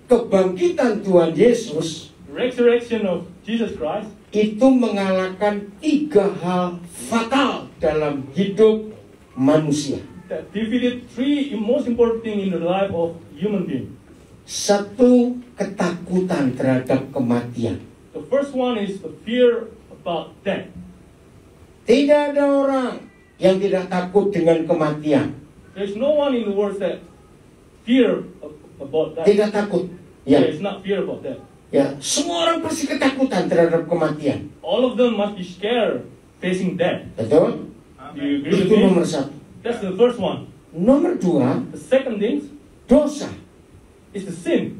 kebangkitan Tuhan Yesus, resurrection of Jesus Christ, itu mengalahkan 3 hal fatal dalam hidup manusia. that defeated 3 most important things in the life of human being. 1, ketakutan terhadap kematian. The first one is the fear about death. Tidak ada orang yang tidak takut dengan kematian. There's no one in the world that fear about that. Tidak takut. Ya, There is not fear about that. ya, semua orang pasti ketakutan terhadap kematian. All of them must be scared facing death. Betul? Do you agree with Itu me? nomor 1. That's the first one. Nomor 2, The second thing dosa. is the sin.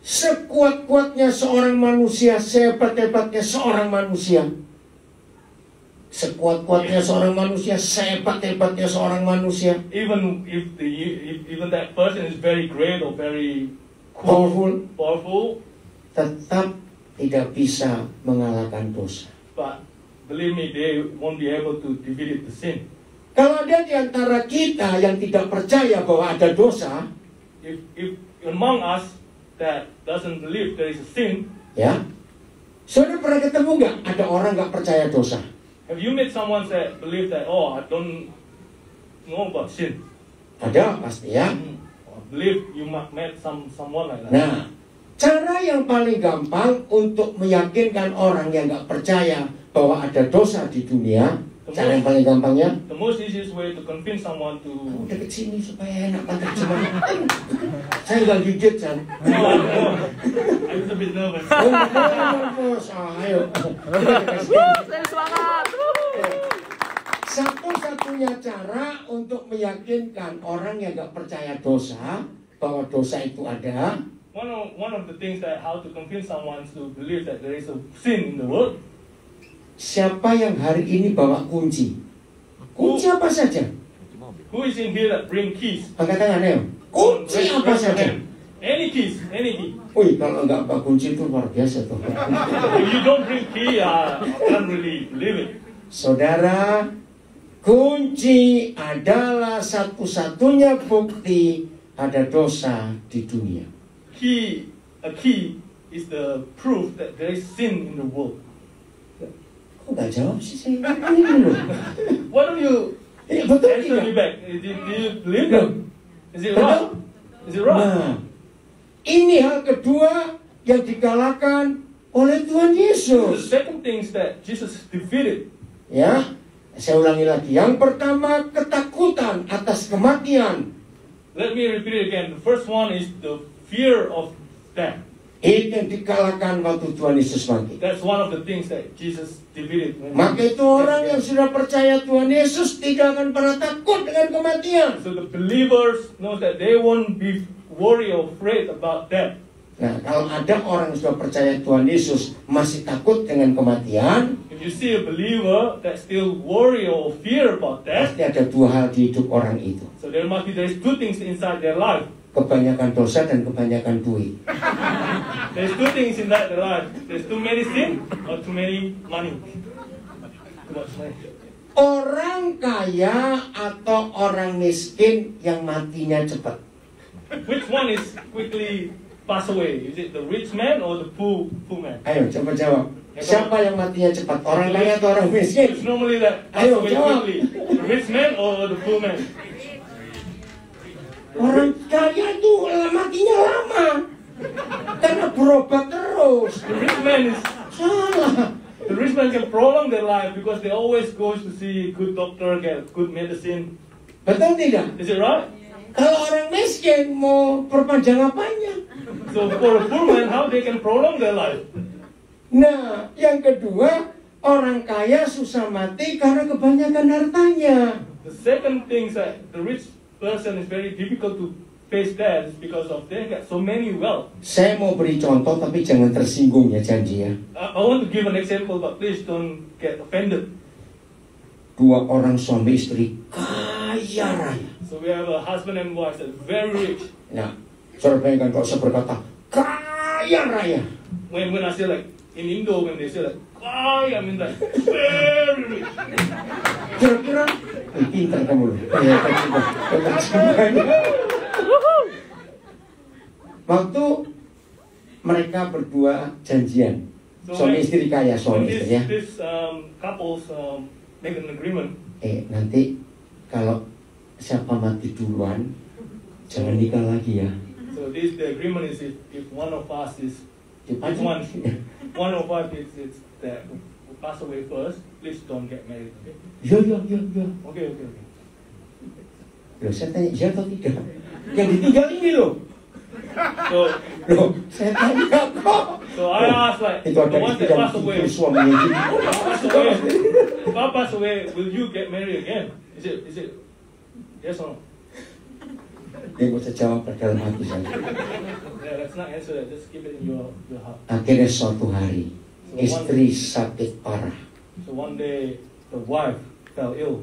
Sekuat-kuatnya seorang manusia, sehebat-hebatnya seorang manusia. Sekuat-kuatnya seorang manusia, sehebat-hebatnya seorang manusia. Even if even that person is very great or very powerful, Tetap tidak bisa mengalahkan dosa. but believe me, they won't be able to defeat the sin. Kalau ada di antara kita yang tidak percaya bahwa ada dosa, If among us that doesn't believe there is a sin, ya, saudara pernah ketemu nggak ada orang nggak percaya dosa? have you met someone that believe that, oh, I don't know about sin? Ada pasti ya. Or believe you might met someone like that. Nah, cara yang paling gampang untuk meyakinkan orang yang nggak percaya bahwa ada dosa di dunia, cara yang paling gampangnya, The most easiest way to convince someone to kamu deket sini supaya enak kan terjemah. Saya nggak gigit kan. I'm a bit nervous. Oh, nervous. Ayo. Saya semangat. Satu-satunya cara untuk meyakinkan orang yang nggak percaya dosa bahwa dosa itu ada, One of the things that how to convince someone to believe that there is a sin in the world. siapa yang hari ini bawa kunci? Kunci apa saja? Who is in here that bring keys? Angkat tangan ayo. Kunci Raise- apa raise your saja? hand. Any keys, any key. Wih, kalau nggak bawa kunci itu luar biasa tuh. If you don't bring key, I can't really believe it. Saudara, kunci adalah satu-satunya bukti ada dosa di dunia. A key is the proof that there is sin in the world. Kok nggak jawab sih saya? Ini loh. Why don't you Iya, betul answer me tidak? back? Do you believe that? Is it right? Is it right? Nah, ini hal kedua yang dikalahkan oleh Tuhan The Yesus. second thing is that Jesus defeated. Ya, saya ulangi lagi. Yang pertama, ketakutan atas kematian. Let me repeat it again. The first one is the fear of death. Itu yang dikalahkan waktu Tuhan Yesus mati. That's one of the things that Jesus defeated. Maka itu orang yang sudah percaya Tuhan Yesus tidak akan pernah takut dengan kematian. So the believers know that they won't be worried or afraid about death. Nah, kalau ada orang yang sudah percaya Tuhan Yesus masih takut dengan kematian, If you see a believer that still worry or fear about death, pasti ada 2 hal di hidup orang itu. so there's 2 things inside their life. Kebanyakan dosa dan kebanyakan duit. There's 2 things in their life. There's too many sin or too many money. Too much money. Orang kaya atau orang miskin yang matinya cepat? Which one is quickly pass away? Is it the rich man or the poor man? Ayo coba jawab. Siapa yang matinya cepat? Orang kaya atau orang miskin? It's normally that pass Ayo, away jawab. quickly. The rich man or the poor man? Orang kaya itu matinya lama karena berobat terus. The rich man is Salah. the rich man can prolong their life because they always go to see good doctor, get good medicine. Betul tidak? Is it right? Kalau orang miskin mau perpanjang apanya? So for a poor man, how they can prolong their life? Nah, yang kedua, orang kaya susah mati karena kebanyakan hartanya. The second thing is that the rich person is very difficult to face death because of they got so many wealth. Saya mau beri contoh tapi jangan tersinggung ya, janji ya. I want to give an example, but please don't get offended. 2 orang suami istri kaya raya. So we have a husband and wife that's very rich. Nah, saudara bayangkan kalau saya berkata kaya raya. When I say like in Indo, when they say like I mean like very rich. Kira-kira, pintar kamu loh. Ya, waktu mereka berdua janjian, So suami istri kaya, when suami istri ya. this couples make an agreement, Nanti kalau siapa mati duluan, jangan nikah lagi ya. so the agreement is if one of us is Cepat. one of us is that will pass away first, please don't get married. Okay. Ya. Okay. Loh, saya tanya iya atau tidak? Yang ditinggal ini loh. So Saya tanya kok. I asked like Itu the ada ones istri that yang pass away. tidur suaminya gitu. If I pass away, will you get married again? Is it yes or no? Dia mau saya jawab dalam hati saya. Yeah, let's not answer that. Just keep it in your heart. Akhirnya suatu hari, istri sakit parah. So one day, the wife fell ill.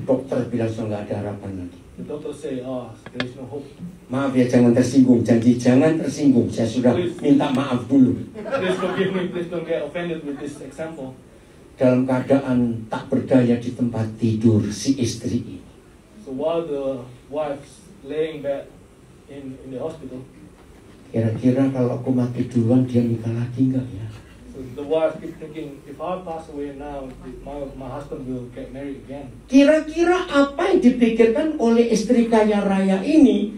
Dokter bilang sudah nggak ada harapan lagi. The doctor say, there is no hope. Maaf ya, jangan tersinggung. Janji jangan tersinggung. Saya sudah minta maaf dulu. Please forgive me. Please don't get offended with this example. Dalam keadaan tak berdaya di tempat tidur si istri ini. So while the wife's laying bed in the hospital, Kira-kira kalau aku mati duluan dia nikah lagi nggak ya? so the wife keep thinking, if I pass away now, my husband will get married again. Kira-kira apa yang dipikirkan oleh istri kaya raya ini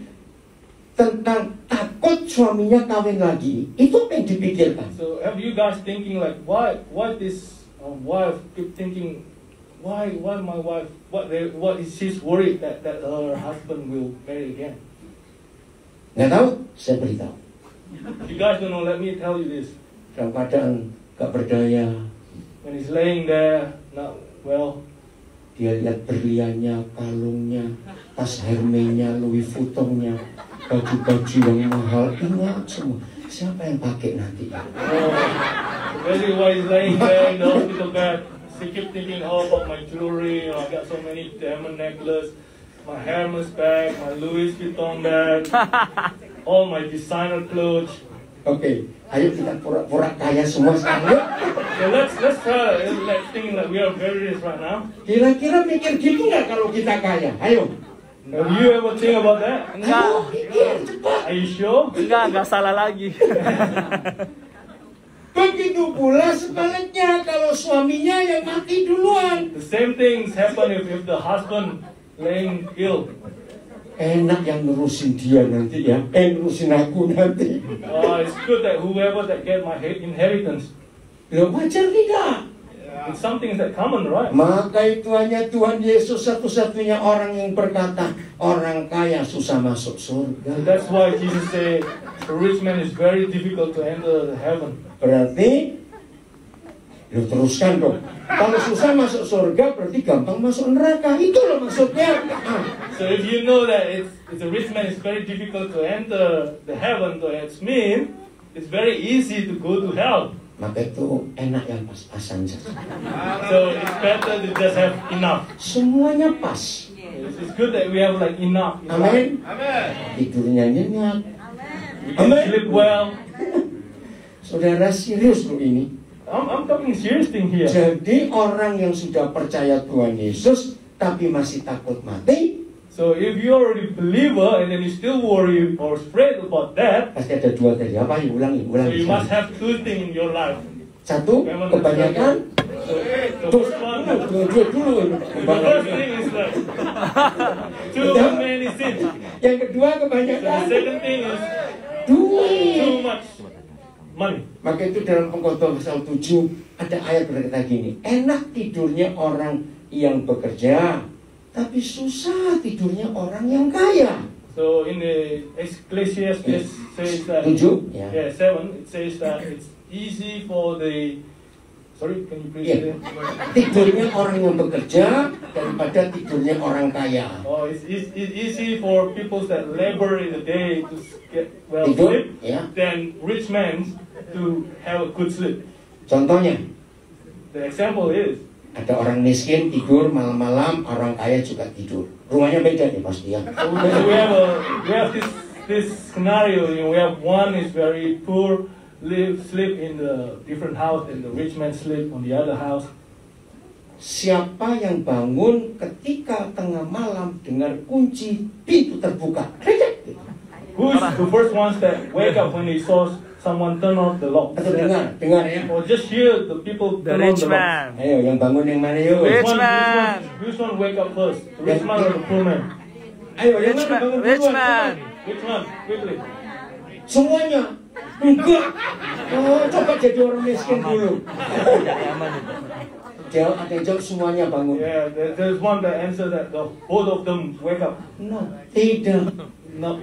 tentang takut suaminya kawin lagi? Itu apa yang dipikirkan? So have you guys thinking like, why this wife keep thinking, why my wife, what is she's worried that her husband will marry again? Nggak tahu? Saya beritahu. You guys don't know, let me tell you this. Dalam keadaan gak berdaya, When he's laying there, not well, dia lihat berliannya, kalungnya, tas Hermes-nya, Louis Vuitton-nya, baju-baju yang mahal, ingat semua. Siapa yang pakai nanti? really while he's laying there in the hospital bed, he keep thinking, about my jewelry, I got so many diamond necklace, my Hermes bag, my Louis Vuitton bag, all my designer clothes. Oke, ayo kita pura-pura kaya semua sekarang. Yuk. So let's try, let's think like we are very rich right now. Kira-kira mikir gitu nggak kalau kita kaya? Ayo. Have you ever think about that? Ayo, Enggak, mikir cepat. Are you sure? enggak salah lagi. Begitu pula sebaliknya kalau suaminya yang mati duluan. The same things happen if the husband laying ill. Enak yang ngurusin dia nanti ya, ngurusin aku nanti. It's good that whoever that get my inheritance. Loh, wajar tidak? It's something that common, right? Maka itu hanya Tuhan Yesus satu-satunya orang yang berkata, orang kaya susah masuk surga. That's why Jesus said, the rich man is very difficult to enter the heaven. Berarti, lu teruskan dong. Kalau susah masuk surga, berarti gampang masuk neraka. Itu loh maksudnya. So if you know that it's a rich man is very difficult to enter the heaven, so it means it's very easy to go to hell. Maka itu enak yang pas-pasan saja. So it's better to just have enough. Semuanya pas. It's good that we have like enough. Amin. Tidurnya nyenyak. We can sleep well. Saudara, serius loh ini. I'm talking serious thing here. Jadi orang yang sudah percaya Tuhan Yesus tapi masih takut mati, So if you're already believer and then you still worry or afraid about that, pasti ada dua tadi. Apa? Ulangi. so you must have two things in your life. Satu, kebanyakan. The Tuh, first one, dulu. the first thing is like too many sins. Yang kedua, So the kebanyakan second thing is duit. too much money. Maka itu dalam Pengkhotbah pasal 7 ada ayat berkata gini, enak tidurnya orang yang bekerja, tapi susah tidurnya orang yang kaya. So in the Ecclesiastes says that 7, ya. 7, it says that it's easy for the can you please Iya. Tidurnya orang yang bekerja daripada tidurnya orang kaya. it's easy for people that labor in the day to get well Tidur, sleep ya. than rich men to have a good sleep. Contohnya, The example is ada orang miskin tidur malam-malam, orang kaya juga tidur. Rumahnya beda nih pasti ya. so we have this scenario. We have one is very poor, sleep in the different house, and the rich man sleep on the other house. Siapa yang bangun ketika tengah malam dengar kunci pintu terbuka? Krek. Who's the first ones that wake up when they saw someone turn off the lock? Atau dengar ya. Or just hear the people The turn on rich the lock? man. Ayo, yang bangun yang mana yuk? Rich Which one- man. Which one wake up first? The rich man or the poor man? Ayo, yang Rich mana man. bangun Rich duluan? man. Which one? Quickly. Semuanya. Enggak. Oh, coba jadi orang miskin dulu. Jawab, ada yang jawab semuanya bangun. Yeah, there's one that answers that both of them wake up. No, tidak. No.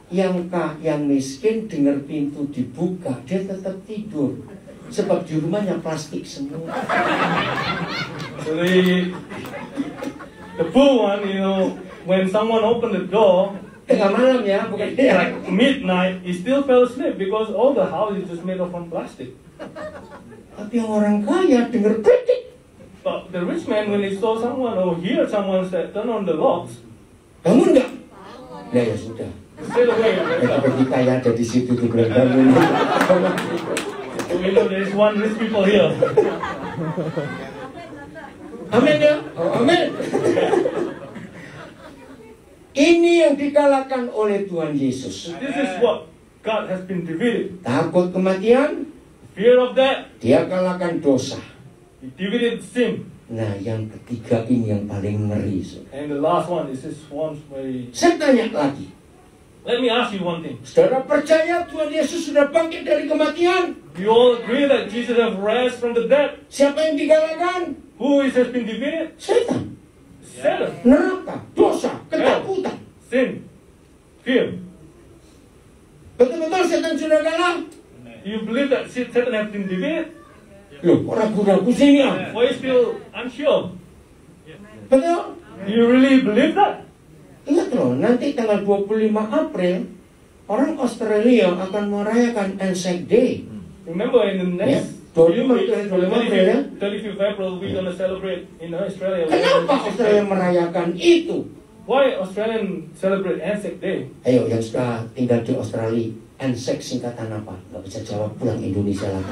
Yang miskin dengar pintu dibuka, dia tetap tidur. Sebab di rumahnya plastik semua. So the poor one, when someone opened the door, Tengah malam ya, bukan dia. like midnight, he still fell asleep because all the house is just made of from plastic. Tapi yang orang kaya dengar kritik. But the rich man, when he saw someone or heard someone that turn on the locks, Bangun nggak? Nah ya sudah. straight away, Ya, wake up. tapi kita yang ada di situ tuh belum bangun. So we know there's one rich people here. Amin ya? Oh, amin. Ini yang dikalahkan oleh Tuhan Yesus. So this is what God has been defeated. Takut kematian, Fear of death, dia kalahkan dosa. he defeated sin. Nah, yang ketiga ini yang paling ngeri. And the last one is this one where Saya tanya lagi, let me ask you one thing. saudara percaya Tuhan Yesus sudah bangkit dari kematian? You all agree that Jesus has raised from the dead? Siapa yang dikalahkan? Who has been defeated? Setan, Satan, neraka, dosa, ketakutan. sin, fear. Betul-betul setan sudah kalah? Do you believe that Satan has been defeated? Loh, kok ragu-ragu sini ya? Or are you still unsure? Betul? Do you really believe that? Ingat loh, nanti tanggal 25 April, orang Australia akan merayakan Anzac Day. Remember in the Yeah. next 25 April ya? 35th April, we're going to celebrate in Australia. Kenapa Australia merayakan itu? Why Australian celebrate Anzac Day? Ayo, yang sudah tinggal di Australia, Anzac singkatan apa? Gak bisa jawab, pulang Indonesia lagi.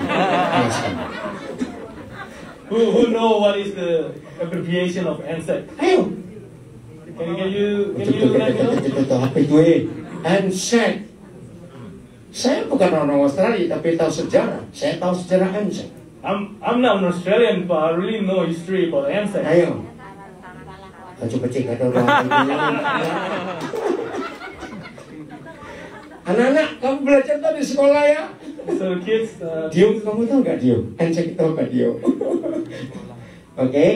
Anzac. Who know what is the abbreviation of Anzac? Ayo. Can you let me know? Apa itu Anzac? Saya bukan orang Australia, tapi tahu sejarah. Saya tahu sejarah Anzac. I'm not an Australian, but I really know history about Anzac. Ayo. Coba cek ada orang. Anak-anak, kamu belajar tadi di sekolah ya? So kids, Dio, kamu tahu nggak Dio? Anzac tahu nggak Dio? Oke,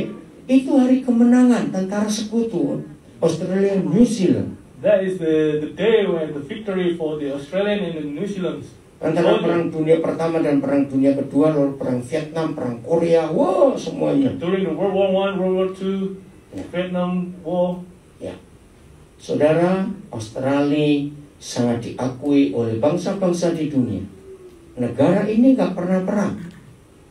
itu hari kemenangan tentara sekutu Australia dan New Zealand. that is the day when the victory for the Australian and the New Zealand. Antara perang dunia pertama dan perang dunia kedua, lalu perang Vietnam, perang Korea, wow semuanya. During the World War I, World War II, Vietnam War. Ya, saudara, Australia sangat diakui oleh bangsa-bangsa di dunia. Negara ini nggak pernah perang.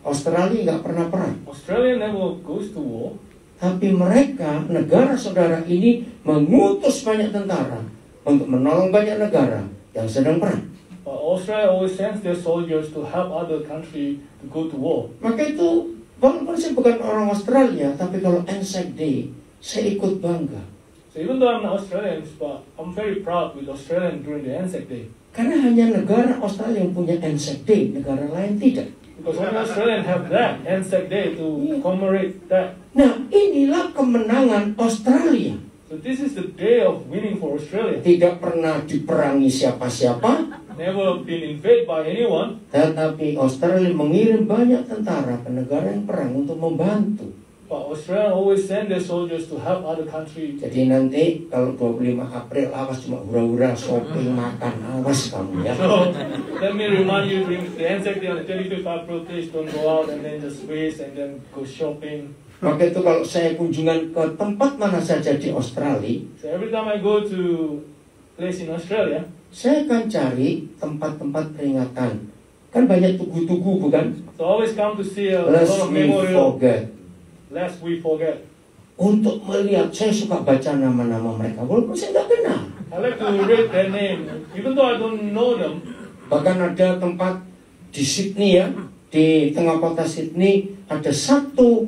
Australia nggak pernah perang. Australia never goes to war. Tapi mereka, negara saudara ini mengutus banyak tentara untuk menolong banyak negara yang sedang perang. But Australia always sends their soldiers to help other country to go to war. Maka itu, walaupun saya bukan orang Australia, tapi kalau Anzac Day, saya ikut bangga. So even though I'm not Australian, but I'm very proud with Australian during the Anzac Day. Karena hanya negara Australia yang punya Anzac Day, negara lain tidak. Because only Australians have that Anzac Day to commemorate that. Nah, inilah kemenangan Australia. So this is the day of winning for Australia. Tidak pernah diperangi siapa-siapa, Never been invaded by anyone. tetapi Australia mengirim banyak tentara ke negara yang perang untuk membantu. But Australia always send their soldiers to help other countries. Jadi nanti kalau 25 April awas cuma hura-hura shopping makan, awas kamu ya. So let me remind you, during the Anzac Day on the 35th April, please don't go out and then just waste and then go shopping. Maka itu kalau saya kunjungan ke tempat mana saja di Australia, So every time I go to place in Australia, saya akan cari tempat-tempat peringatan. Kan banyak tugu-tugu bukan? so I always come to see a lot Lest of we memorial. forget. Lest we forget. Untuk melihat, saya suka baca nama-nama mereka, walaupun saya nggak kenal. I like to read their name, even though I don't know them. Bahkan ada tempat di Sydney ya, di tengah kota Sydney ada satu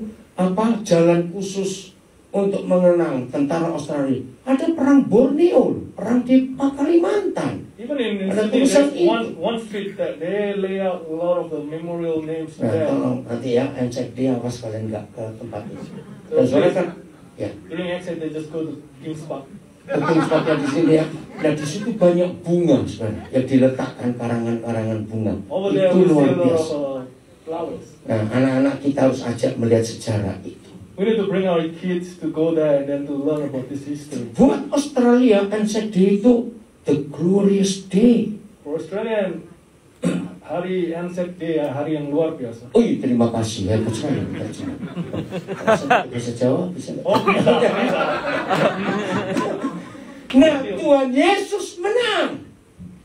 jalan khusus untuk mengenang tentara Australia. Ada perang Borneo, perang di Kalimantan. Even in Ada Sydney, tulisan there's one street that they lay out a lot of the memorial names Nah, there. tolong nanti ya, cek dia awas kalian nggak ke tempat itu. So Dan saudara please, kan, ya, during exit, they just go to King's Park. penting spotnya di sini ya. Nah di situ banyak bunga sebenarnya yang diletakkan karangan-karangan bunga. Over there, Itu we see luar a lot biasa. of flowers. Nah anak-anak kita harus ajak melihat sejarah itu. We need to bring our kids to go there and then to learn about this history. Buat Australia, Anzac Day itu the glorious day. For Australian, hari Anzac Day, hari yang luar biasa. Oh iya, terima kasih. Hebat sekali. Bisa jawab, bisa. Oh, bisa, bisa. Nah, Tuhan Yesus menang.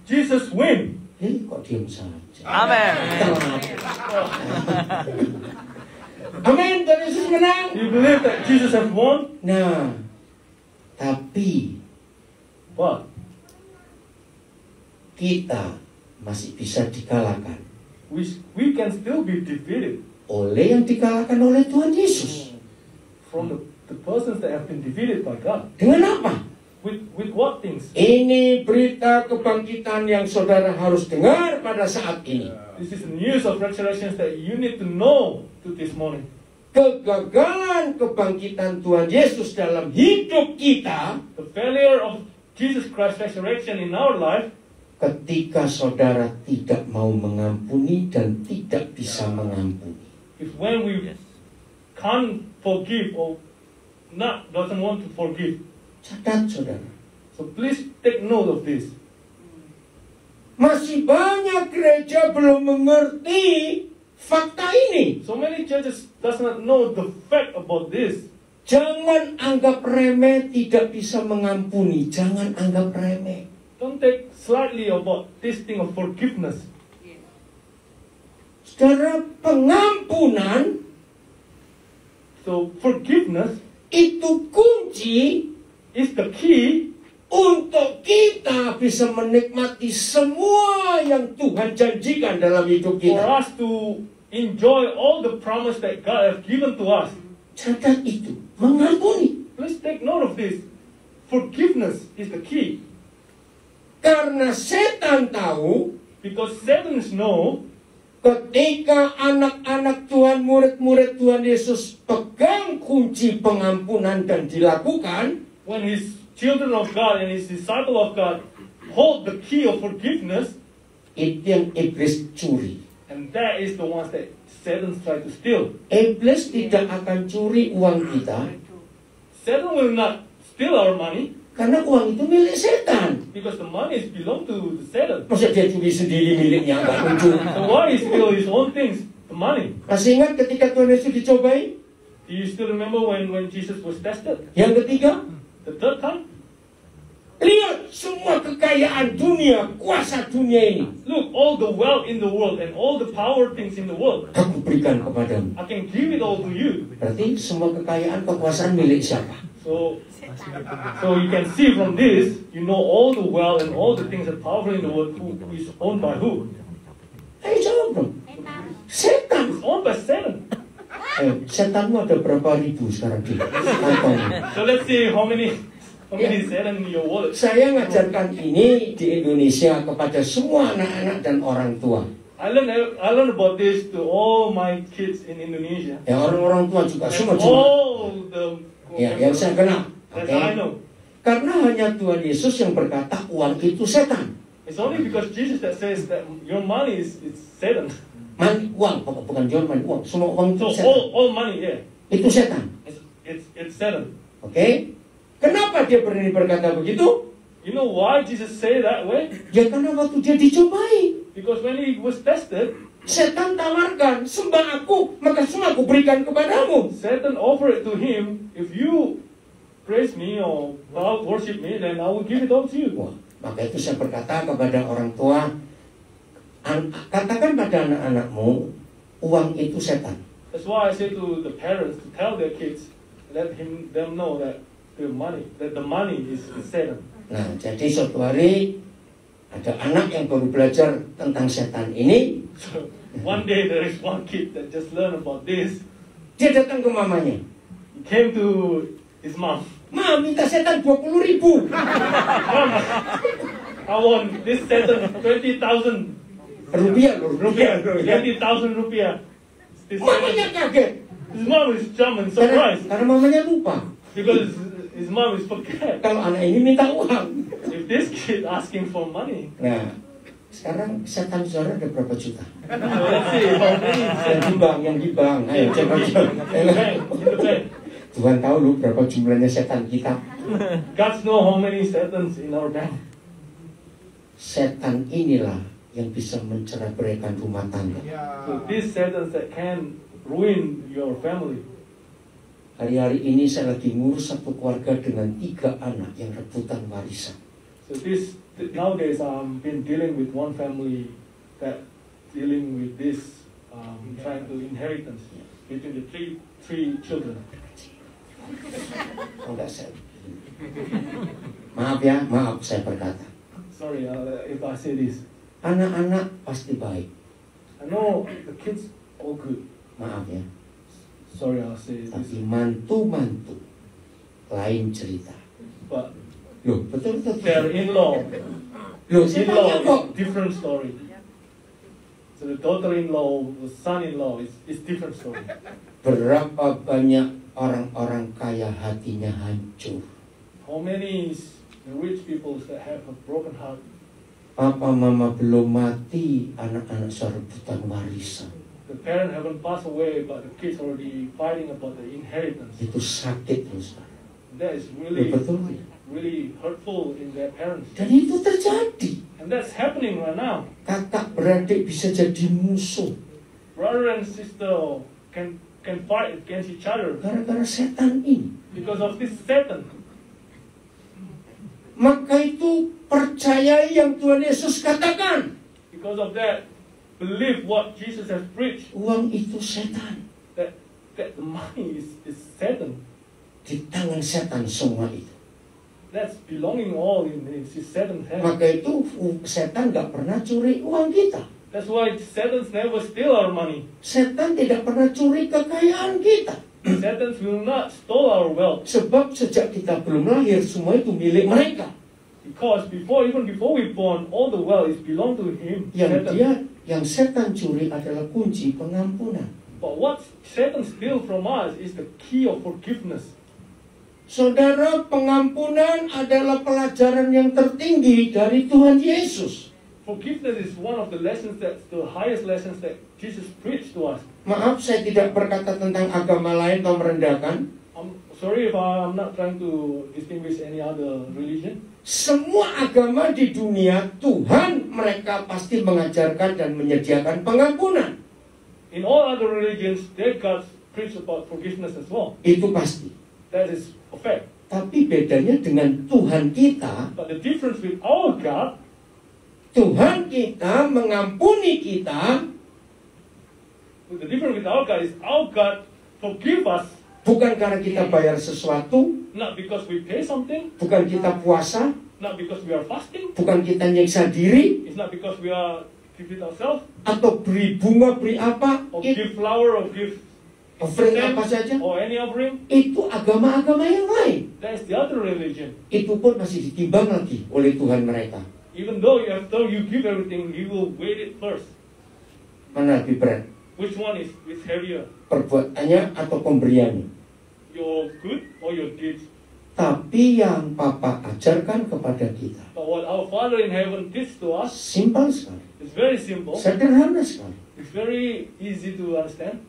Jesus win. Kok diam saja? Amin. Amin, Tuhan Yesus menang. You believe that Jesus has won? Nah, tapi But kita masih bisa dikalahkan we can still be defeated oleh yang dikalahkan oleh Tuhan Yesus. from the persons that have been defeated by God. Dengan apa? With what things? Ini berita kebangkitan yang saudara harus dengar pada saat ini. This is the news of resurrections that you need to know to this morning. Kegagalan kebangkitan Tuhan Yesus dalam hidup kita The failure of Jesus Christ's resurrection in our life, ketika saudara tidak mau mengampuni dan tidak bisa mengampuni. is when we can't forgive or doesn't want to forgive. Catat saudara. So please take note of this. Masih banyak gereja belum mengerti fakta ini. So many churches does not know the fact about this. Jangan anggap remeh tidak bisa mengampuni. Jangan anggap remeh. Don't take slightly about this thing of forgiveness. Saudara, pengampunan So forgiveness itu kunci is the key untuk kita bisa menikmati semua yang Tuhan janjikan dalam hidup for kita. us to enjoy all the promise that God has given to us. Catat itu, mengampuni. Please take note of this. Forgiveness is the key. Karena setan tahu Because Satan knows ketika anak-anak Tuhan, murid-murid Tuhan Yesus pegang kunci pengampunan dan dilakukan, when his children of God and his disciple of God hold the key of forgiveness, itu yang iblis curi. and that is the ones that Satan tries to steal. Iblis tidak akan curi uang kita Satan will not steal our money karena uang itu milik setan. because the money is belong to Satan. Masa dia curi sendiri miliknya, nggak lucu. So why he steal his own things, the money? Masih ingat ketika Tuhan Yesus dicobai? Do you still remember when Jesus was tested? Yang ketiga, The third time? lihat semua kekayaan dunia, kuasa dunia ini. Look, all the wealth in the world and all the power things in the world, Aku berikan kepadamu. I can give it all to you. Berarti semua kekayaan, kekuasaan milik siapa? So you can see from this, you know all the wealth and all the things that are powerful in the world who is owned by who? Ayo jawab dong. Setan. It's owned by Satan. Setanmu ada berapa ribu sekarang di kantongnya? So let's see how many Satan in your wallet. Saya ngajarkan ini di Indonesia kepada semua anak-anak dan orang tua. I learned about this to all my kids in Indonesia. Ya orang-orang tua juga And semua. all the Ya, yang saya kenal. that Oke. I know. Karena hanya Tuhan Yesus yang berkata uang itu setan. It's only because Jesus that says that your money is Satan. Uang, bukan jual money, uang. Semua uang itu So setan. all money, yeah, Itu setan. it's Satan. Oke? Kenapa dia berani berkata begitu? You know why Jesus say that way? Ya karena waktu dia dicobai, Because when he was tested, setan tawarkan, sembah aku, maka semua aku berikan kepadamu. Satan offered it to him, if you praise me or worship me, then I will give it all to you. Wah, maka itu saya berkata kepada orang tua, katakan pada anak-anakmu, uang itu setan. That's why I say to the parents to tell their kids, let them know that the money is Satan. Nah, jadi suatu hari ada anak yang baru belajar tentang setan ini. So one day there is one kid that just learned about this. Dia datang ke mamanya. He came to His mom. Ma, minta setan 20.000. Mom, I want this Satan 20,000 Rupiah loh, rupiah. 20,000 rupiah. This Mamanya Satan. kaget. His mom is jumping, surprised. Karena mamanya lupa. Because his mom is forget. Kalau anak ini minta uang. If this kid asking for money, Nah, sekarang setan saudara ada berapa juta? so let's see how many Yang di bank. Ayo cek aja. in the bank. Tuhan tahu lu berapa jumlahnya setan kita. God know how many Satans in our bank. Setan inilah yang bisa mencerai-beraikan rumah tangga. So these Satans that can ruin your family. Hari-hari ini saya lagi ngurus satu keluarga dengan 3 anak yang rebutan warisan. So nowadays I'm been dealing with one family that dealing with this trying to inheritance between the three children. Enggak saya. Maaf ya, maaf saya berkata. Sorry if I say this. Anak-anak pasti baik. I know the kids all good. Maaf ya. Sorry I'll say this. Tapi mantu-mantu lain cerita. But Loh, betul. their in-law Loh, saya tanya kok. different story. So the daughter-in-law, the son-in-law is different story. Berapa banyak orang-orang kaya hatinya hancur. How many is the rich people that have a broken heart? Papa mama belum mati, anak-anak saya rebutan warisan. The parents haven't passed away, but the kids already fighting about the inheritance. Itu sakit loh, saudara. That is Loh, really, betul. really hurtful in their parents. Dan itu terjadi. And that's happening right now. Kakak beradik bisa jadi musuh Brother and sister can fight against each other gara-gara setan ini. because of this Satan. Maka itu percayai yang Tuhan Yesus katakan. Because of that, believe what Jesus has preached. Uang itu setan. That the money is Satan. Di tangan setan semua itu. That's belonging all in Satan's hand. Maka itu setan gak pernah curi uang kita. That's why Satan's never steal our money. Setan tidak pernah curi kekayaan kita. Satan's will not steal our wealth. Sebab sejak kita belum lahir, semua itu milik mereka. Because even before we born, all the wealth is belong to him. Yang setan curi adalah kunci pengampunan. But what Satan steals from us is the key of forgiveness. Saudara, pengampunan adalah pelajaran yang tertinggi dari Tuhan Yesus. Forgiveness is one of the lessons the highest lessons that Jesus preached to us. Maaf, saya tidak berkata tentang agama lain atau merendahkan. I'm sorry if I'm not trying to distinguish any other religion. Semua agama di dunia, Tuhan mereka pasti mengajarkan dan menyediakan pengampunan. In all other religions, their gods preach about forgiveness as well. Itu pasti. That is a fact. Tapi bedanya dengan Tuhan kita, But the difference with our God, Tuhan kita mengampuni kita the difference with our God is our God forgive us bukan karena kita bayar sesuatu, not because we pay something, bukan kita puasa, not because we are fasting, bukan kita nyiksa diri, it's not because we are give it ourselves, atau beri bunga, beri apa, or give flower, or give offering apa saja. or any offering. Itu agama-agama yang lain. That's the other religion. Itu pun masih ditimbang lagi oleh Tuhan mereka. Even though you give everything, He will weigh it first. Mana lebih berat? Which one is heavier? Perbuatannya atau pemberiannya? Your good or your deeds? Tapi yang Papa ajarkan kepada kita But what our Father in heaven teaches to us simpel sekali, is very simple. sederhana sekali. It's very easy to understand.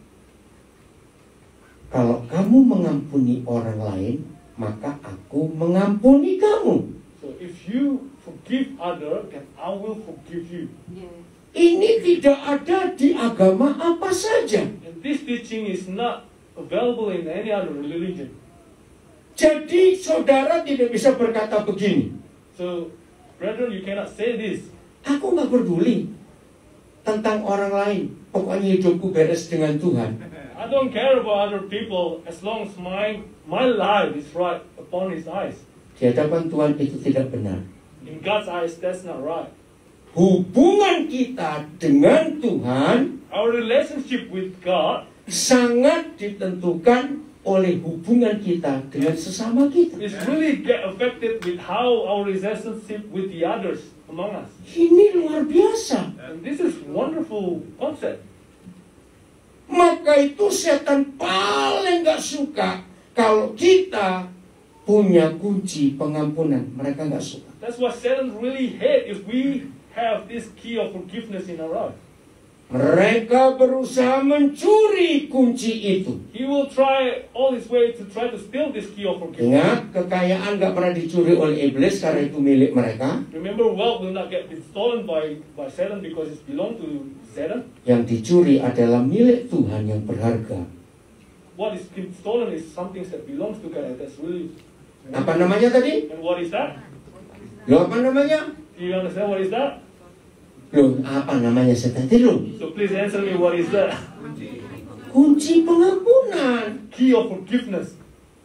Kalau kamu mengampuni orang lain, maka aku mengampuni kamu. So if you forgive other, then I will forgive you. Ini tidak ada di agama apa saja. And this teaching is not available in any other religion. Jadi saudara tidak bisa berkata begini, So, brethren, you cannot say this. aku nggak peduli tentang orang lain, pokoknya hidupku beres dengan Tuhan. I don't care about other people as long as my life is right upon His eyes. Di hadapan Tuhan itu tidak benar. In God's eyes, that's not right. Hubungan kita dengan Tuhan Our relationship with God sangat ditentukan oleh hubungan kita dengan sesama kita. It's really get affected with how our relationship with the others among us. Ini luar biasa. And this is wonderful concept. Maka itu setan paling gak suka kalau kita punya kunci pengampunan. Mereka gak suka. That's what Satan really hate if we have this key of forgiveness in our life. Mereka berusaha mencuri kunci itu. He will try all his way to try to steal this key of forgiveness. Ingat, kekayaan gak pernah dicuri oleh iblis karena itu milik mereka. Remember, wealth will not get stolen by Satan because it belongs to Satan. Yang dicuri adalah milik Tuhan yang berharga. What is being stolen is something that belongs to God. That's really. Apa namanya tadi? And what is that? Loh, apa namanya? Do you understand what is that? Loh, apa namanya saya tadi loh? So please answer me, what is that? Kunci pengampunan. Key of forgiveness.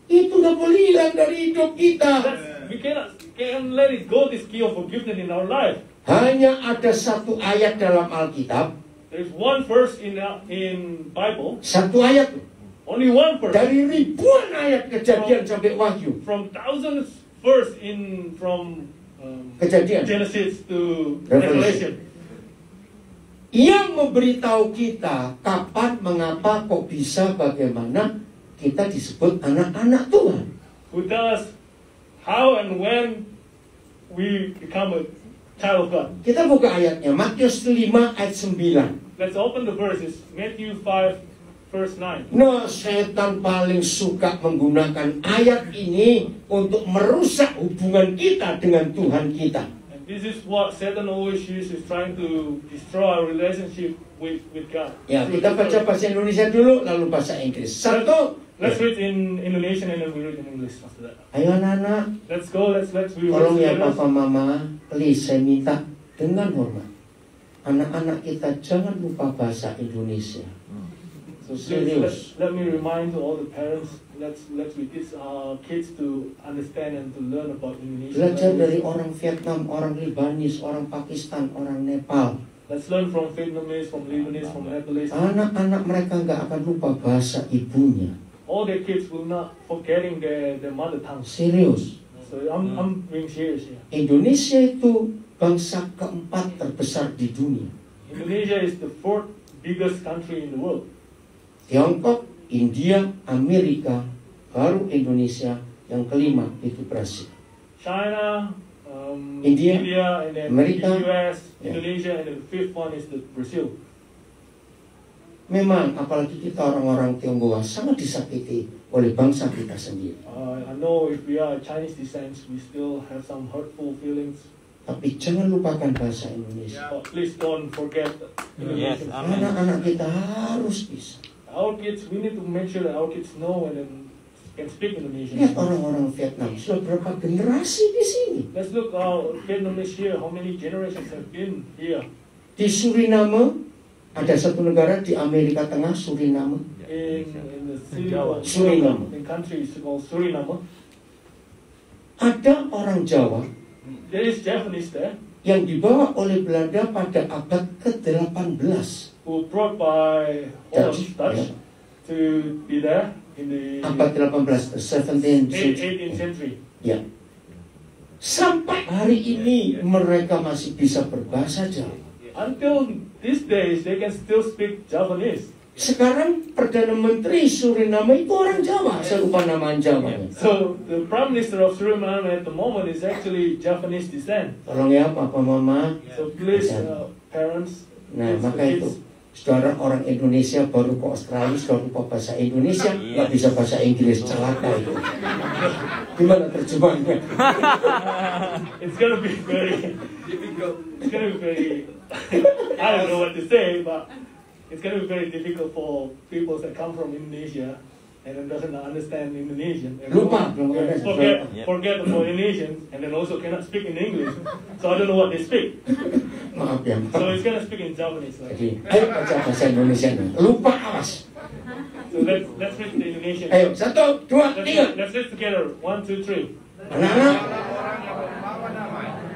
Itu gak boleh hilang dari hidup kita. We can't let it go, this key of forgiveness in our life. Hanya ada satu ayat dalam Alkitab. There is one verse in Bible. Satu ayat. Only one verse. Dari ribuan ayat Kejadian sampai Wahyu. From thousands verse from Kejadian. Genesis to Revelation. Revelation. Yang memberitahu kita kapan, mengapa, kok bisa, bagaimana kita disebut anak-anak Tuhan. Who tell us how and when we become a child of God. Kita buka ayatnya, Matius 5 ayat 9. Let's open the verses. Matthew 5 verse 9. Nah, setan paling suka menggunakan ayat ini untuk merusak hubungan kita dengan Tuhan kita. This is what Satan always uses, trying to destroy our relationship with God. Ya, kita baca bahasa Indonesia dulu, lalu bahasa Inggris. Satu. Let's read in Indonesian and then we read in English after that. Ayo anak-anak, Let's go. Let's read tolong ya together. Papa Mama, please saya minta dengan hormat. Anak-anak kita jangan lupa bahasa Indonesia. So Serius. let me remind to all the parents. Let's teach our kids to understand and to learn about Indonesia. Belajar dari orang Vietnam, orang Libanis, orang Pakistan, orang Nepal. Let's learn from Vietnamese, from Lebanese, from Nepalese. Anak-anak mereka nggak akan lupa bahasa ibunya. All the kids will not forgetting their mother tongue. Serius. So I'm being serious here. Indonesia itu bangsa keempat terbesar di dunia. Indonesia is the fourth biggest country in the world. Tiongkok, India, Amerika, baru Indonesia, yang kelima itu Brasil. China, India, and then Amerika, the US, yeah. Indonesia, and then the fifth one is the Brazil. Memang, apalagi kita orang-orang Tionghoa sangat disakiti oleh bangsa kita sendiri. I know if we are Chinese descent, we still have some hurtful feelings. Tapi jangan lupakan bahasa Indonesia. But please don't forget Indonesian. Anak-anak kita harus bisa. Our kids, we need to make sure that our kids know and then can speak Indonesian. Lihat orang-orang Vietnam, sudah berapa generasi di sini. Let's look Vietnamese here. How many generations have been here? Di Suriname, ada satu negara di Amerika Tengah, Suriname. In the city of Suriname. the country is called Suriname. Ada orang Jawa There is Japanese there yang dibawa oleh Belanda pada abad ke-18. who brought by Dutch, Dutch ya. to be there in the Abad 18, 17th century. 18th century. Ya. Sampai hari ini mereka masih bisa berbahasa Jawa. Until these days, they can still speak Japanese. Sekarang Perdana Menteri Suriname itu orang Jawa, saya lupa nama Jawanya. So the Prime Minister of Suriname at the moment is actually Japanese descent. Tolong ya Papa Mama. So please, parents, Nah, kids, maka itu saudara orang Indonesia baru ke Australia, sudah lupa bahasa Indonesia, nggak bisa bahasa Inggris, celaka itu. Gimana terjemahannya? It's gonna be very difficult. It's gonna be very. I don't know what to say, but it's gonna be very difficult for people that come from Indonesia and then doesn't understand Indonesian. And Lupa, forget about Indonesian, and then also cannot speak in English. So I don't know what they speak. Maaf ya. So it's gonna speak in Japanese. Like. Jadi, ayo baca bahasa Indonesia. Lupa, awas. So let's read the Indonesian. Ayo, 1, 2, 3. Let's read together. 1, 2, 3. Anak-anak,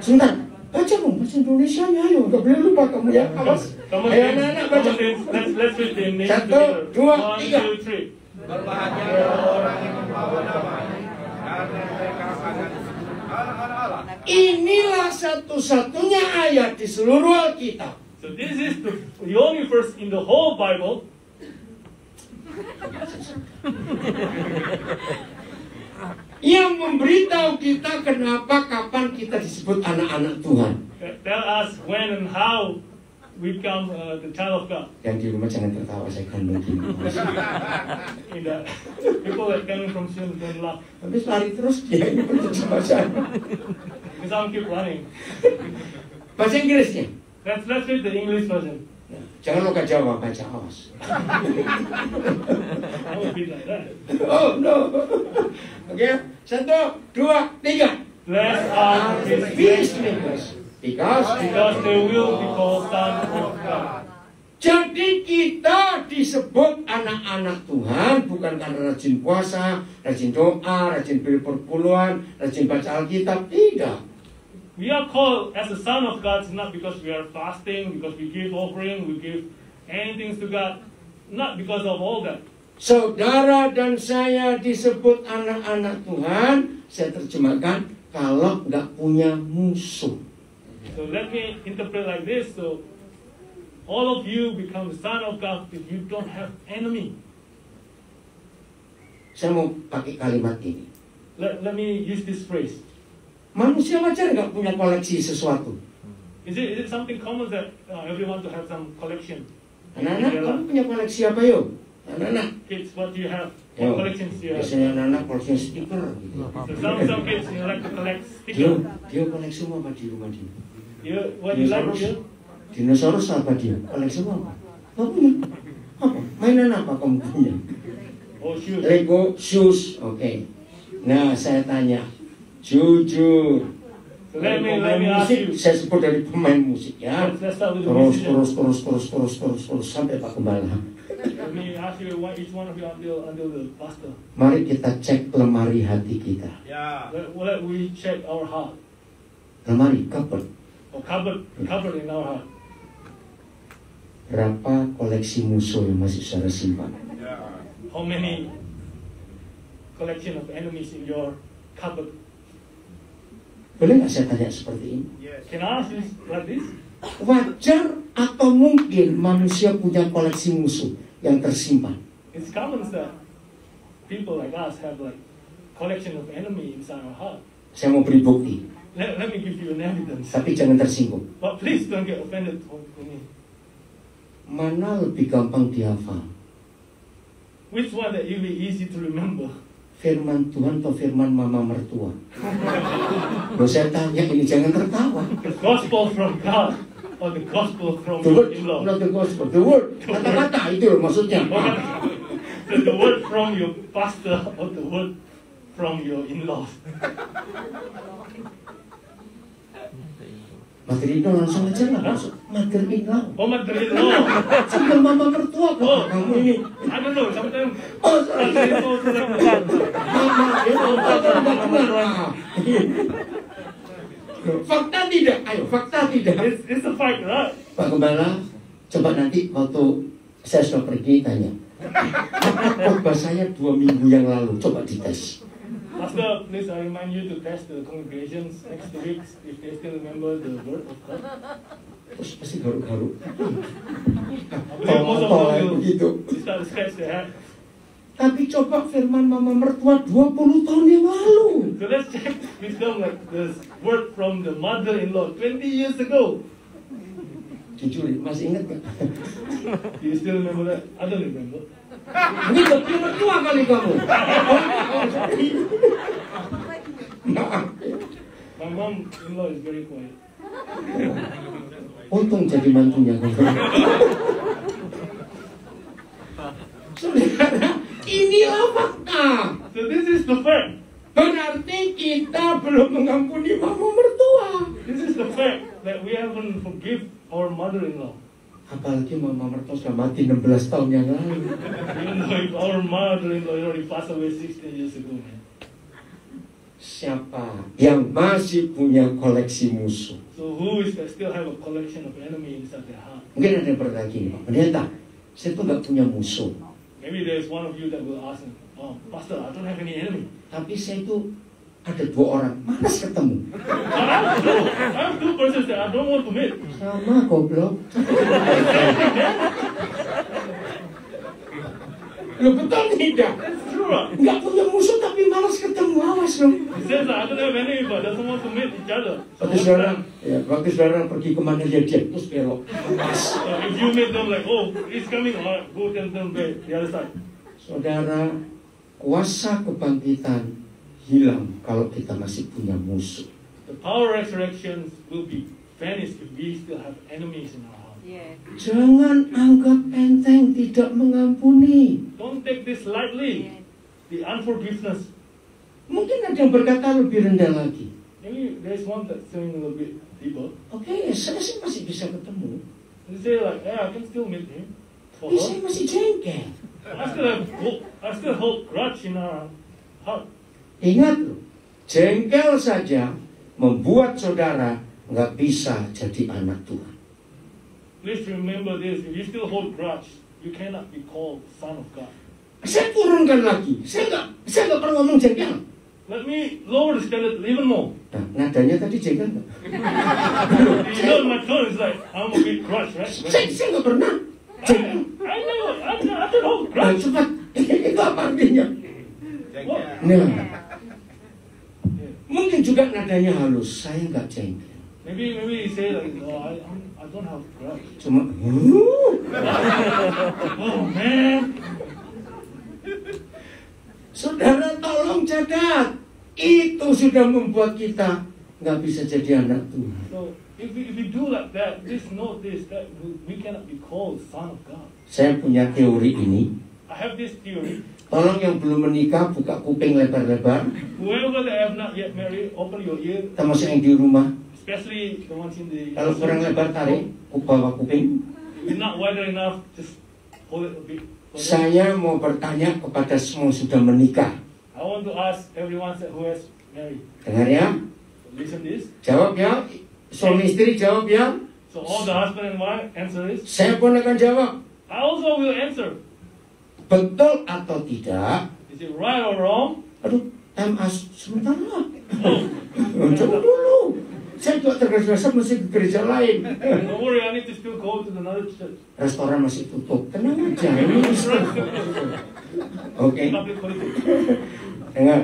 sebentar. Baca dong bahasa Indonesia nya, ayo. Gak boleh lupa kamu ya. Awas. Come on, Ayo kids. anak-anak Come baca. on, kids. Let's read the Indonesian 1, together. 2, 1, 2, 3. Berbahagia orang yang membawa damai, karena mereka akan anak-anak Allah. Inilah satu-satunya ayat di seluruh Alkitab So this is the only verse in the whole Bible yang memberitahu kita kenapa, kapan kita disebut anak-anak Tuhan. that tell us when and how we become the child of God. Yang di rumah jangan tertawa, saya gandeng gini. In the people that coming from Sion don't laugh. Habis lari terus dia ini penerjemahan. Because I'm keep running. Bahasa Inggrisnya. Let's read the English version. Jangan loka Jawa, baca awas. I will be like that. Oh no. Oke, 1, 2, 3. Blessed are his Peacemakers, because they will be called sons of God. jadi kita disebut anak-anak Tuhan bukan karena rajin puasa, rajin doa, rajin beli perpuluhan, rajin baca Alkitab, tidak. We are called as a son of God not because we are fasting, because we give offering, we give anything to God, not because of all that. Saudara dan saya disebut anak-anak Tuhan, saya terjemahkan, kalau nggak punya musuh. So let me interpret like this. So all of you become the son of God if you don't have enemy. Saya mau pakai kalimat ini. Let me use this phrase. Manusia wajar nggak punya koleksi sesuatu. Is it something common that everyone to have some collection? Anak-anak, kamu punya koleksi apa yuk? Anak-anak. Kids, what do you have? Yo, What collections do you have? biasanya anak-anak koleksi stiker. Gitu. So some kids you like to collect stickers. Dia koleksi semua apa di rumah dia? What do you like? You? Dinosaurus apa dia? Koleksi semua apa? Kamu punya? Apa? Mainan apa kamu punya? Oh, shoes. Lego shoes, oke. Nah, saya tanya, jujur. So let me ask musik, you. saya sebut dari pemain musik ya. Let's start with the musician. Terus sampai Pak Gembala. Let me ask you each one of you until the pastor. Mari kita cek lemari hati kita. Ya. Let we check our heart. Lemari, cupboard. Or cupboard in our heart. Berapa koleksi musuh yang masih saudara simpan? Ya. How many collection of enemies in your cupboard? Boleh nggak saya tanya seperti ini? Yes. Can I ask you like this? Wajar atau mungkin manusia punya koleksi musuh yang tersimpan? It's common that people like us have like collection of enemy inside our heart. Saya mau beri bukti, Let me give you an evidence. tapi jangan tersinggung. But please don't get offended for me. Mana lebih gampang dihafal? Which one that will be easy to remember? Firman Tuhan atau firman mama mertua? Loh, saya tanya ini, jangan tertawa. The gospel from God or the gospel from The your word, in-law? not the gospel. The word, kata-kata itu loh maksudnya. The word from your pastor or the word from your in-laws? Materi itu langsung aja lah, masuk materi itu. Oh, mother-in-law. Sambil mama mertua kok Oh, kamu ini. I don't know. Sometimes Oh, sorry. mother-in-law to like Mama, fakta tidak, ayo fakta tidak. it's a fight, right? Pak Gembala, coba nanti waktu saya sudah pergi tanya. Khotbah saya 2 minggu yang lalu, coba dites. Pastor, please I remind you to test the congregations next week if they still remember the word of God. Terus pasti garuk-garuk. I believe most of Tolong them will begitu. start to scratch their head. Tapi coba firman mama mertua 20 tahun yang lalu. So let's check wisdom like the word from the mother-in-law 20 years ago. Jujur, masih ingat gak? Do you still remember that? I don't remember. Ini lebih mertua kali kamu. Maaf. My mom-in-law is very quiet. Untung jadi mantunya. Saudara, inilah fakta. So this is the fact. Berarti kita belum mengampuni mama mertua. This is the fact that we haven't forgive our mother-in-law. Apalagi mama mertua sudah mati 16 tahun yang lalu. Even though if our mother-in-law already passed away 16 years ago, man. Siapa yang masih punya koleksi musuh? So who is that still have a collection of enemy inside their heart? Mungkin ada yang bertanya gini, Pak Pendeta, saya tuh nggak punya musuh. Maybe there's one of you that will ask, "Oh, Pastor, I don't have any enemy." Tapi saya itu ada 2 orang, malas ketemu. I have two persons that I don't want to meet. Sama goblok. Loh, betul tidak? It's true, right? Nggak punya musuh tapi malas ketemu, awas dong. He says that I don't have any, but doesn't want to meet each other. So Waktu what's saudara, that? ya, waktu saudara pergi kemana dia terus belok. Pas. If you meet them like, "Oh, he's coming," or go tell them the other side. Saudara, kuasa kebangkitan hilang kalau kita masih punya musuh. The power of resurrection will be vanished if we still have enemies in our heart. Yeah. Jangan anggap enteng tidak mengampuni. Don't take this lightly. The unforgiveness. Mungkin ada yang berkata lebih rendah lagi. Maybe there's one that's saying a little bit deeper. Oke, saya sih masih bisa ketemu. They say like, "Yeah, I can still meet him for Tapi her. saya masih jengkel. I still have hope. I still hold grudge in our heart." Ingat loh, jengkel saja membuat saudara nggak bisa jadi anak Tuhan. Please remember this. If you still hold grudge, you cannot be called son of God. Saya turunkan lagi. Saya nggak pernah ngomong jengkel. Let me lower the standard even more. Nah, nadanya tadi jengkel nggak? You know my tone is like, I'm a bit grudge, right? Saya nggak pernah jengkel. I know. I don't hold Nah, grudge. cepat. Itu apa artinya? What? Nah, mungkin juga nadanya halus. Saya nggak jengkel. Maybe he say like, "Oh, I don't have grudge." Cuma, Oh man. saudara tolong catat. Itu sudah membuat kita nggak bisa jadi anak Tuhan. So if we do like that, just know this, that we cannot be called son of God. Saya punya teori ini. I have this theory. Tolong yang belum menikah buka kuping lebar-lebar. Whoever that have not yet married, open your ear, Termasuk yang di rumah. especially the ones in the. Kalau kurang lebar tarik, bawah kuping. If you're not wider enough, just hold it a bit. Saya mau bertanya kepada semua yang sudah menikah. I want to ask everyone who has married. Dengar ya? Listen this. Jawab ya. Suami istri jawab ya. So all the husband and wife answer is. Saya pun akan jawab. I also will answer. Betul atau tidak? Is it right or wrong? Aduh, sebentar lah. Oh, Coba dulu. Saya juga tergesa-gesa masih ke gereja lain. don't worry, I need to still go to another church. Restoran masih tutup. Tenang aja. Ini Oke. Public holiday. Dengar.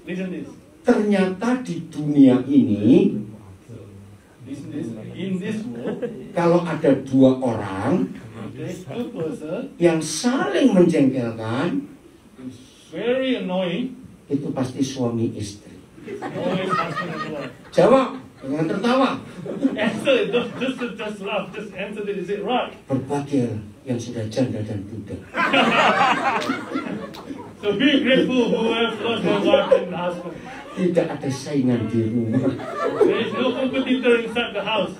Listen this. Ternyata di dunia ini, Listen this. In this world, kalau ada 2 orang there's two person yang saling menjengkelkan, who's very annoying. itu pasti suami istri. Always husband and wife. Jawab, jangan tertawa. Answer it. Don't just laugh. Just answer it. Is it right? Berbahagia yang sudah janda dan duda. So be grateful who have lost their wife and husband. Tidak ada saingan di rumah. There is no competitor inside the house.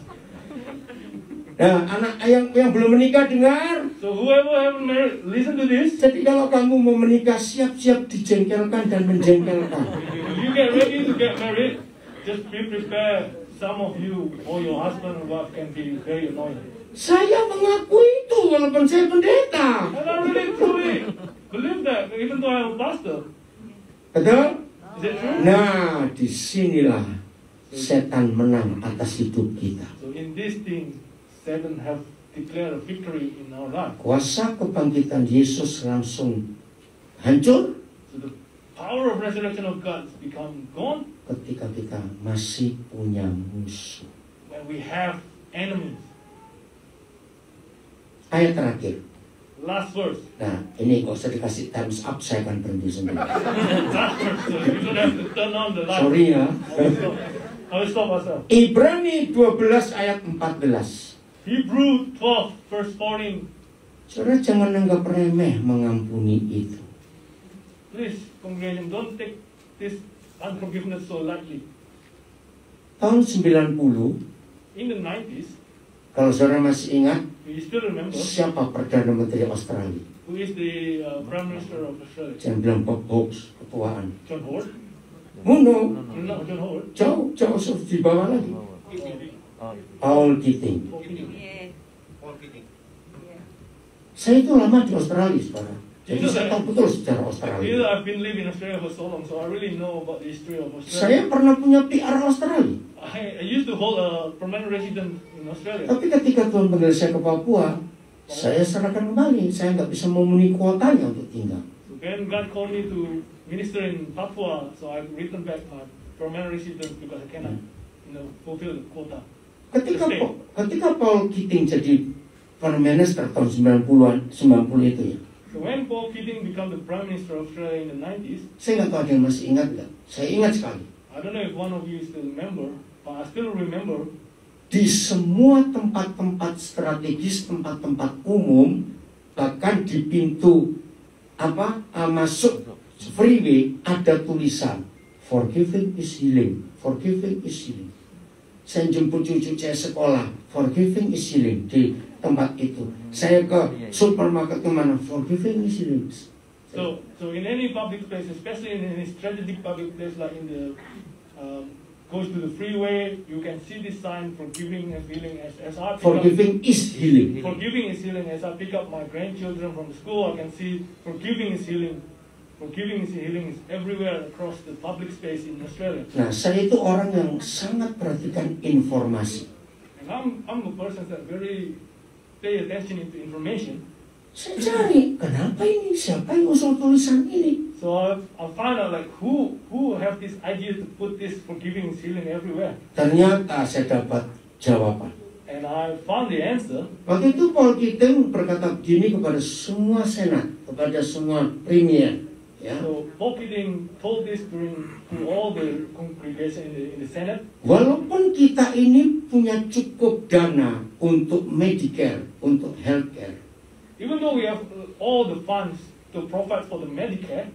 Nah, anak yang belum menikah dengar. So whoever haven't married, listen to this. Jadi kalau kamu mau menikah, siap-siap dijengkelkan dan menjengkelkan. If you get ready to get married, just be prepared. Some of you or your husband or wife can be very annoying. Saya mengaku itu walaupun saya pendeta. And I really truly believe that, even though I'm a pastor. Betul? Is it true? Nah, disinilah setan menang atas hidup kita. So in this thing, Satan have declared a victory in our life. Kuasa kebangkitan Yesus langsung hancur So the power of resurrection of God has become gone ketika kita masih punya musuh. when we have enemies. Ayat terakhir. Last verse. Nah, ini kalau saya dikasih thumbs up, saya akan berhenti sendiri. Last verse. So you don't have to turn on the light. Sorry ya. I will stop myself. Ibrani 12 ayat 14. Hebrew 12 verse 14. Saudara jangan anggap remeh mengampuni itu. Please, congregation, don't take this unforgiveness so lightly. Tahun 90, In the 90s, kalau saudara masih ingat, we still remember siapa Perdana Menteri Australia? who is the Prime Minister of Australia. Jangan bilang Bob Hawke, ketuaan. John Howard? Muno, No, John Howard. jauh di bawah lagi. Paul Keating. Yeah. Saya itu lama di Australia, saudara. Jadi saya tahu betul sejarah Australia. I've been living in Australia for so long, so I really know about the history of Australia. Saya pernah punya PR Australia. I used to hold a permanent resident in Australia. Tapi ketika Tuhan panggil saya ke Papua, saya serahkan kembali. Saya nggak bisa memenuhi kuotanya untuk tinggal. So when God called me to minister in Papua, so I've returned back my permanent residence because I cannot, fulfill the quota. Ketika Paul Keating jadi Prime Minister tahun 90 itu ya. So when Paul Keating became the Prime Minister of Australia in the 90s, Saya nggak tahu ada yang masih ingat nggak. Saya ingat sekali. I don't know if one of you still remember, but I still remember Di semua tempat-tempat strategis, tempat-tempat umum, bahkan di pintu masuk freeway ada tulisan forgiving is healing, forgiving is healing. Saya jemput cucu saya sekolah, forgiving is healing di tempat itu. Saya ke supermarket kemana, forgiving is healing. So in any public place, especially in any strategic public place like in the goes to the freeway, you can see this sign forgiving and healing as I pick Forgiving is healing. forgiving is healing. As I pick up my grandchildren from the school, I can see forgiving is healing. Forgiving is healing is everywhere across the public space in Australia. Nah, saya itu orang yang sangat perhatikan informasi. And I'm a person that very pay attention into information. Saya cari, kenapa ini? Siapa yang usul tulisan ini? So I find out like who have this idea to put this forgiving is healing everywhere. Ternyata saya dapat jawaban. And I found the answer. Waktu itu Paul Keating berkata begini kepada semua senat, kepada semua premier. Ya. So Paul Keating told this to all the congregation in the Senate. Walaupun kita ini punya cukup dana untuk Medicare, untuk healthcare, Even though we have all the funds to provide for the Medicare,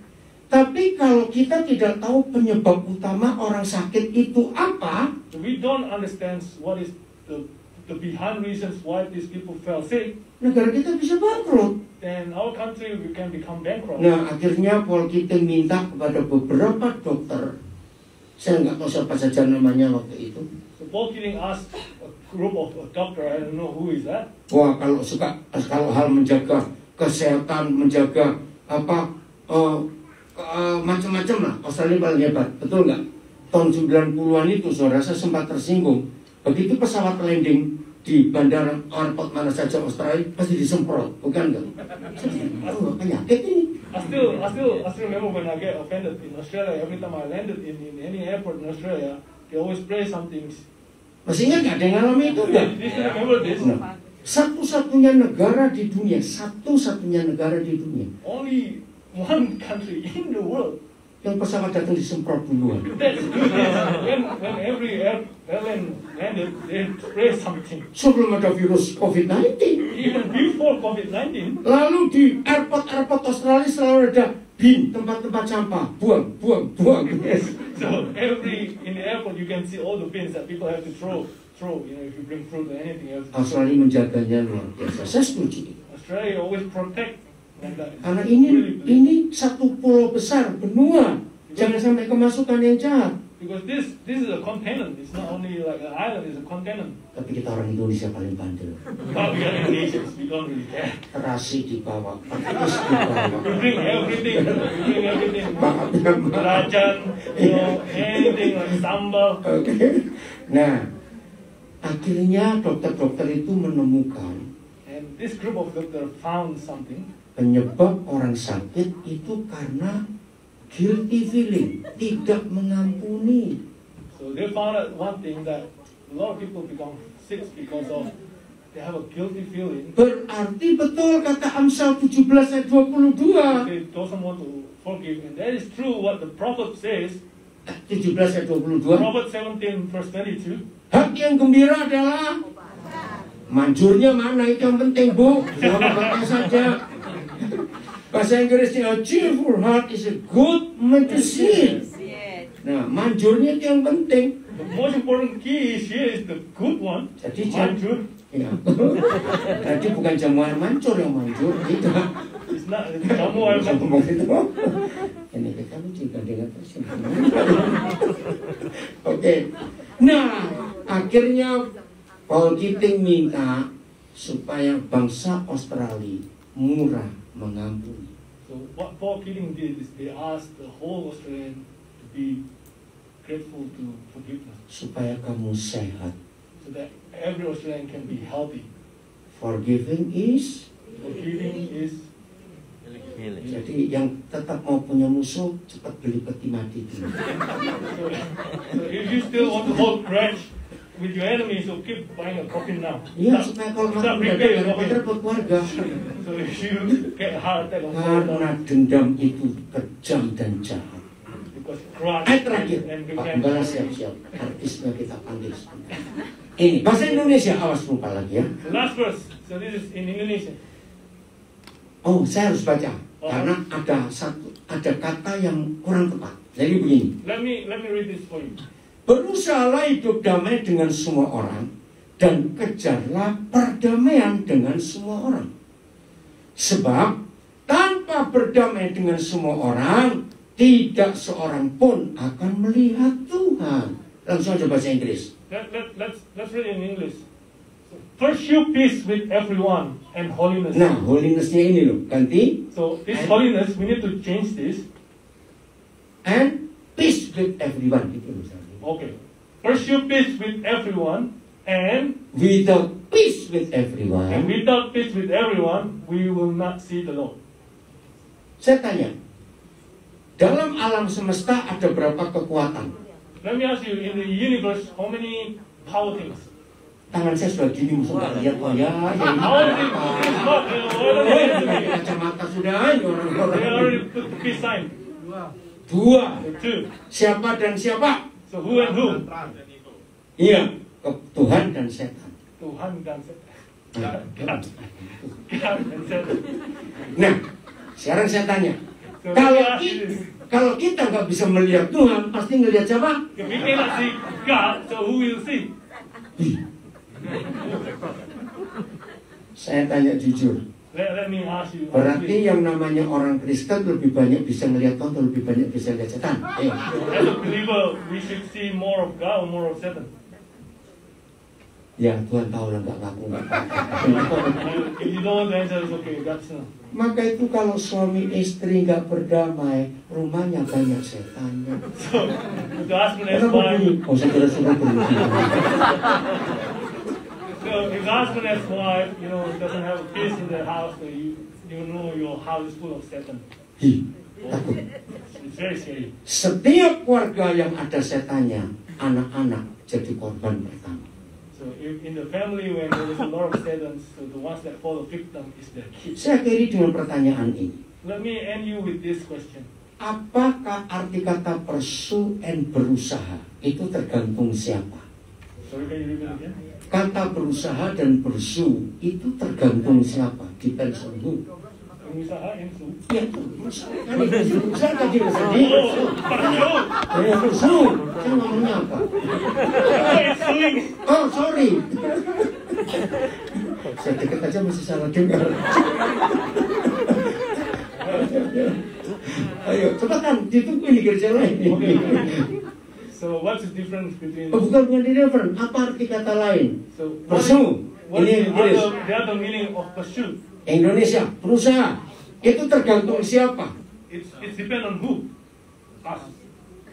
tapi kalau kita tidak tahu penyebab utama orang sakit itu apa, we don't understand what is the behind reasons why these people fell sick, negara kita bisa bangkrut. then our country we can become bankrupt. Nah, akhirnya Paul Keating minta kepada beberapa dokter, saya nggak tahu siapa saja namanya waktu itu. So Paul Keating asked a group of a doctor, I don't know who is that. Wah, kalau hal menjaga kesehatan, menjaga macam-macam lah, Australia paling hebat, betul nggak? Tahun 90-an itu, saudara saya sempat tersinggung. Begitu pesawat landing di bandara airport mana saja Australia, pasti disemprot, bukan nggak? Oh, penyakit ini. I still remember when I get offended in Australia. Every time I landed in any airport in Australia, they always spray something. Masih ingat nggak ada yang ngalami itu nggak? Do you still remember this? Nah, satu-satunya negara di dunia, Only one country in the world. yang pesawat datang disemprot duluan. That's when every airline landed, they spray something. Sebelum ada virus COVID-19. Even before COVID-19. Lalu di airport Australia selalu ada bin, tempat-tempat sampah, buang. So in the airport you can see all the bins that people have to throw. If you bring fruit or anything else. Australia menjaganya luar biasa. Saya setuju. Australia always protect. Karena ini satu pulau besar, benua. Jangan sampai kemasukan yang jahat. Because this is a continent. It's not only like an island. It's a continent. Tapi kita orang Indonesia paling bandel. But we are Indonesians. We don't really care. Terasi dibawa, pakis dibawa. We bring everything. Belacan, anything like sambal. Oke. Nah, akhirnya dokter-dokter itu menemukan. And this group of doctors found something. Penyebab orang sakit itu karena guilty feeling, tidak mengampuni. So they found out one thing, that a lot of people become sick because of they have a guilty feeling. Berarti betul kata Amsal 17 ayat 22. They doesn't want to forgive, and that is true what the prophet says. 17 ayat 22. Prophet 17 verse 22. Hati yang gembira adalah manjurnya mana itu yang penting, Bu. Jangan pakai saja. Bahasa Inggrisnya, a cheerful heart is a good medicine. Nah, manjurnya itu yang penting. The most important key is here is the good one. Jadi Manjur. Ya. Tadi bukan jamuan mancur yang manjur, tidak. It's not jamu air manjur. Ngomong itu. Ini kamu juga dengar terus. Oke. Nah, akhirnya Paul Keating minta supaya bangsa Australia murah mengampuni. So what Paul Keating did is they asked the whole Australian to be grateful to forgiveness, supaya kamu sehat. so that every Australian can be healthy. Forgiving is, Forgiving is jadi yang tetap mau punya musuh cepat beli peti mati dulu. so if you still want to hold grudge with your enemy, so keep buying a coffin now. Iya, supaya kalau mati mendadak yang repot keluarga. So if you get a heart attack or Karena dendam itu kejam dan jahat. because grudge Terakhir, and Pak revenge. Gembala siap-siap. Artisnya kita panggil sebentar. Ini bahasa Indonesia, awas lupa lagi ya. The last verse. So this is in Indonesian. Oh, saya harus baca karena ada kata yang kurang tepat. Jadi begini. Let me read this for you. Berusahalah hidup damai dengan semua orang dan kejarlah perdamaian dengan semua orang. Sebab tanpa berdamai dengan semua orang, tidak seorang pun akan melihat Tuhan. Langsung aja bahasa Inggris. Let's read in English. So, pursue peace with everyone and holiness. Nah, holiness-nya ini loh, ganti. So this holiness, we need to change this. And peace with everyone. Gitu misalnya. Okay. Pursue peace with everyone, and Without peace with everyone. without peace with everyone, we will not see the Lord. Saya tanya, dalam alam semesta ada berapa kekuatan? Let me ask you, in the universe, how many power things? Tangan saya sudah gini, musuh nggak lihat kok ya. Power things is not, Kacamata sudah, they orang-orang. already put the peace sign. Dua, So two. siapa dan siapa? So who and who? Iya, Tuhan dan setan. Tuhan dan setan. God and setan. Nah, sekarang saya tanya, So let me ask you kalau this. kalau kita nggak bisa melihat Tuhan, pasti ngelihat siapa? If we cannot see God, so who will see? Saya tanya jujur, Let me ask you. berarti yang namanya orang Kristen lebih banyak bisa melihat Tuhan atau lebih banyak bisa lihat setan? Ayo. As a believer, we should see more of God or more of Satan. Ya, Tuhan tahu lah nggak ngaku nggak. If you don't want to answer, it's okay. That's no. Maka itu kalau suami istri nggak berdamai, rumahnya banyak setannya. So if the husband has Kenapa wife, bunyi? Oh, saya kira sudah berhenti. so if the husband has wife, doesn't have peace in the house, so you know your house is full of Satan. Hi, takut. It's very scary. Setiap keluarga yang ada setannya, anak-anak jadi korban pertama. So if in the family when there is a lot of Satan, so the ones that fall victim is the kids. Saya akhiri dengan pertanyaan ini. Let me end you with this question. Apakah arti kata pursue and berusaha itu tergantung siapa? Sorry, can you repeat again? Kata berusaha dan pursue itu tergantung siapa? Depends on who. Pengusaha Ensu. Ya, berusaha. Kan itu berusaha tadi tadi. Oh, pardon. Saya pursue. Saya ngomongnya apa? It's suing. Oh, sorry. Saya deket aja masih salah dengar. Ayo, cepetan. Ditunggu ini kerja lain. Okay. So what's the difference between? Oh, bukan different. Apa arti kata lain? So Pursue. what is Ini Inggris. the other meaning of pursuit? Indonesia, berusaha. Itu tergantung siapa? It's depend on who? Us.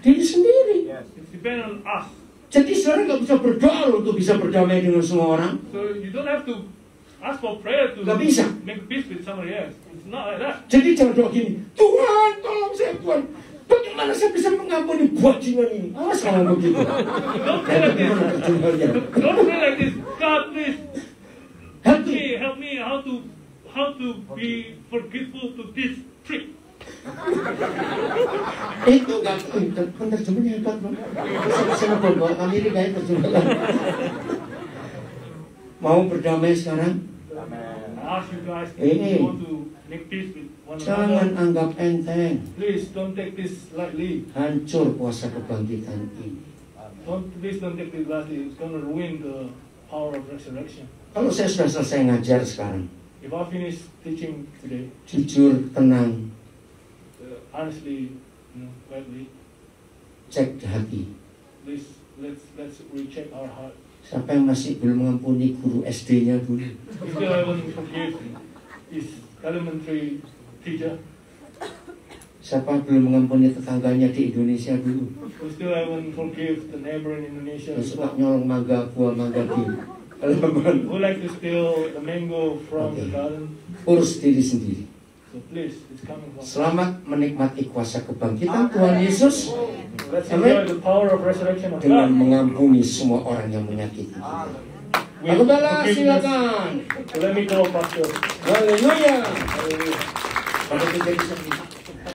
Diri sendiri. It's depend on us. Jadi sekarang nggak bisa berdoa loh untuk bisa berdamai dengan semua orang. So you don't have to ask for prayer to Nggak bisa. make peace with somebody else. It's not like that. Jadi jangan doa gini, Tuhan tolong saya Tuhan. Bagaimana saya bisa mengampuni bajingan ini? Awas kalau begitu. Don't pray like this. Bagaimana terjemahannya? Don't pray like this. God, please Hati. help me how to be forgiveful to this trick. Itu nggak, penerjemahnya hebat loh. Saya bawa Amerika ya terjemahan. Mau berdamai sekarang? I ask you guys if Ini. you want to make peace with one Jangan another. anggap enteng. Please don't take this lightly. Hancur kuasa kebangkitan ini. Please don't take this lightly. It's going to ruin the power of resurrection. Kalau saya sudah selesai ngajar sekarang, If I finish teaching today, jujur, tenang, honestly, quietly, cek hati. please let's recheck our heart. Siapa yang masih belum mengampuni guru SD-nya dulu? We still haven't forgive his elementary teacher. Siapa belum mengampuni tetangganya di Indonesia dulu? We still haven't forgive the neighbor in Indonesia. Yang suka nyolong mangga, buah mangga di halaman. Who like to steal the mango from the garden? Urus diri sendiri. So please, it's coming from. Selamat menikmati kuasa kebangkitan Tuhan Yesus Let's enjoy the power of resurrection of dengan God. mengampuni semua orang yang menyakiti. With Aku balas, forgiveness. silakan. Let me go, Pastor. Haleluya. Hallelujah. Pada jadi